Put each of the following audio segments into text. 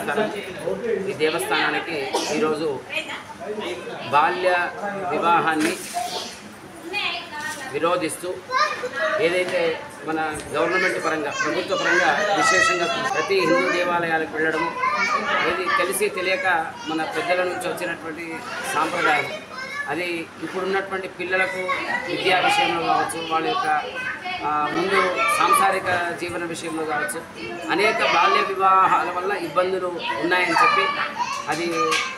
దేవస్థానం. ఈ దేవస్థానానికి ఈరోజు బాల్య వివాహాన్ని విరోధిస్తూ ఏదైతే మన గవర్నమెంట్ పరంగా ప్రభుత్వ పరంగా విశేషంగా ప్రతి హిందూ దేవాలయాలకు వెళ్ళడము ఏది తెలిసి తెలియక మన పెద్దల నుంచి వచ్చినటువంటి సాంప్రదాయం అది ఇప్పుడున్నటువంటి పిల్లలకు విద్యా విషయంలో కావచ్చు, వాళ్ళ యొక్క ముందు సాంసారిక జీవన విషయంలో కావచ్చు అనేక బాల్య వివాహాల వల్ల ఇబ్బందులు ఉన్నాయని చెప్పి అది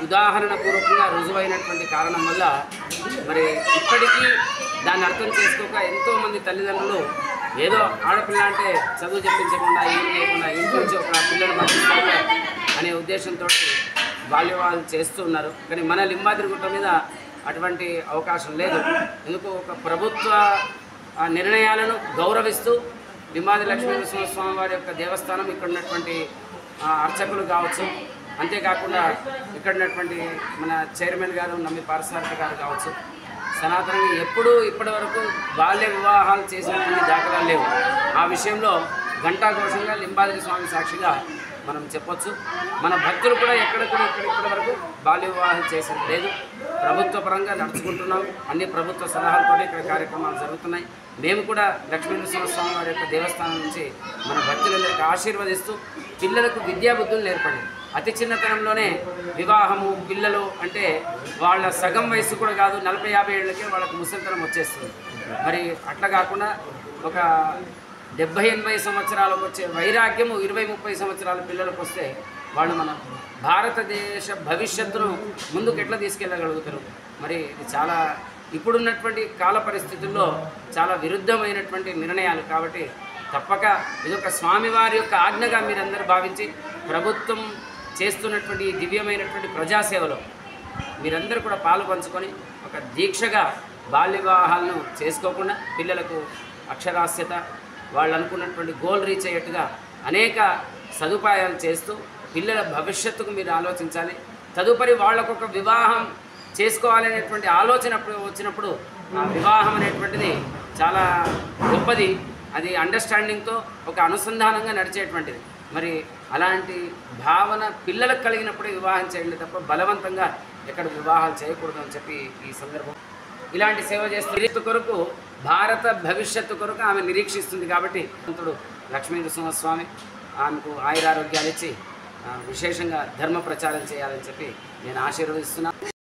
ఉదాహరణపూర్వకంగా రుజువైనటువంటి కారణం వల్ల మరి ఇప్పటికీ దాన్ని అర్థం చేసుకోక ఎంతోమంది తల్లిదండ్రులు ఏదో ఆడపిల్ల అంటే చదువు చెప్పించకుండా ఏం చేయకుండా ఇంటి నుంచి ఒక పిల్లలు పంపిస్తారు అనే ఉద్దేశంతో బాల్య వివాహాలు చేస్తూ ఉన్నారు. కానీ మన లింబాద్రిగుట్ట మీద అటువంటి అవకాశం లేదు. ఎందుకు ఒక ప్రభుత్వ నిర్ణయాలను గౌరవిస్తూ లింబాద్రి లక్ష్మీనరసింహస్వామి వారి యొక్క దేవస్థానం ఇక్కడ ఉన్నటువంటి అర్చకులు కావచ్చు, అంతేకాకుండా ఇక్కడ ఉన్నటువంటి మన చైర్మన్ గారు నమ్మి పారసారథి గారు కావచ్చు సనాతనంగా ఎప్పుడూ ఇప్పటి వరకు బాల్య వివాహాలు చేసినటువంటి దాఖలాలు లేవు. ఆ విషయంలో ఘంటాఘోషంగా లింబాద్రి స్వామి సాక్షిగా మనం చెప్పొచ్చు. మన భక్తులు కూడా ఇప్పటి వరకు బాల్య వివాహం చేసేది లేదు. ప్రభుత్వ పరంగా నడుచుకుంటున్నాం. అన్ని ప్రభుత్వ సలహాలతో ఇక్కడ కార్యక్రమాలు జరుగుతున్నాయి. మేము కూడా లక్ష్మీనరసింహస్వామి వారి యొక్క దేవస్థానం నుంచి మన భక్తులందరికీ ఆశీర్వదిస్తూ పిల్లలకు విద్యాబుద్ధులు నేర్పండి. అతి చిన్నతనంలోనే వివాహము పిల్లలు అంటే వాళ్ళ సగం వయసు కూడా కాదు, 40-50 ఏళ్ళకే వాళ్ళకి ముసలితనం వచ్చేస్తుంది. మరి అట్లా కాకుండా ఒక 70-80 సంవత్సరాలకు వచ్చే వైరాగ్యము 20-30 సంవత్సరాల పిల్లలకు వస్తే వాళ్ళు మన భారతదేశ భవిష్యత్తును ముందుకు ఎట్లా తీసుకెళ్ళగలుగుతారు? మరి ఇది చాలా ఇప్పుడున్నటువంటి కాల పరిస్థితుల్లో చాలా విరుద్ధమైనటువంటి నిర్ణయాలు. కాబట్టి తప్పక ఇదొక స్వామివారి యొక్క ఆజ్ఞగా మీరందరూ భావించి ప్రభుత్వం చేస్తున్నటువంటి ఈ దివ్యమైనటువంటి ప్రజాసేవలో మీరందరూ కూడా పాలు పంచుకొని ఒక దీక్షగా బాల్య వివాహాలను చేసుకోకుండా పిల్లలకు అక్షరాస్యత వాళ్ళు అనుకున్నటువంటి గోల్ రీచ్ అయ్యేట్టుగా అనేక సదుపాయాలు చేస్తూ పిల్లల భవిష్యత్తుకు మీరు ఆలోచించాలి. తదుపరి వాళ్ళకొక వివాహం చేసుకోవాలనేటువంటి ఆలోచన వచ్చినప్పుడు ఆ వివాహం అనేటువంటిది చాలా గొప్పది. అది అండర్స్టాండింగ్తో ఒక అనుసంధానంగా నడిచేటువంటిది. మరి అలాంటి భావన పిల్లలకు కలిగినప్పుడే వివాహం చేయండి తప్ప బలవంతంగా ఎక్కడ వివాహాలు చేయకూడదు అని చెప్పి ఈ సందర్భం ఇలాంటి సేవ చేస్తే కొరకు భారత భవిష్యత్తు కొరకు ఆమె నిరీక్షిస్తుంది. కాబట్టి లక్ష్మీనరసింహస్వామి ఆమెకు ఆయురారోగ్యాలు ఇచ్చి విశేషంగా ధర్మ ప్రచారం చేయాలని చెప్పి నేను ఆశీర్వదిస్తున్నాను.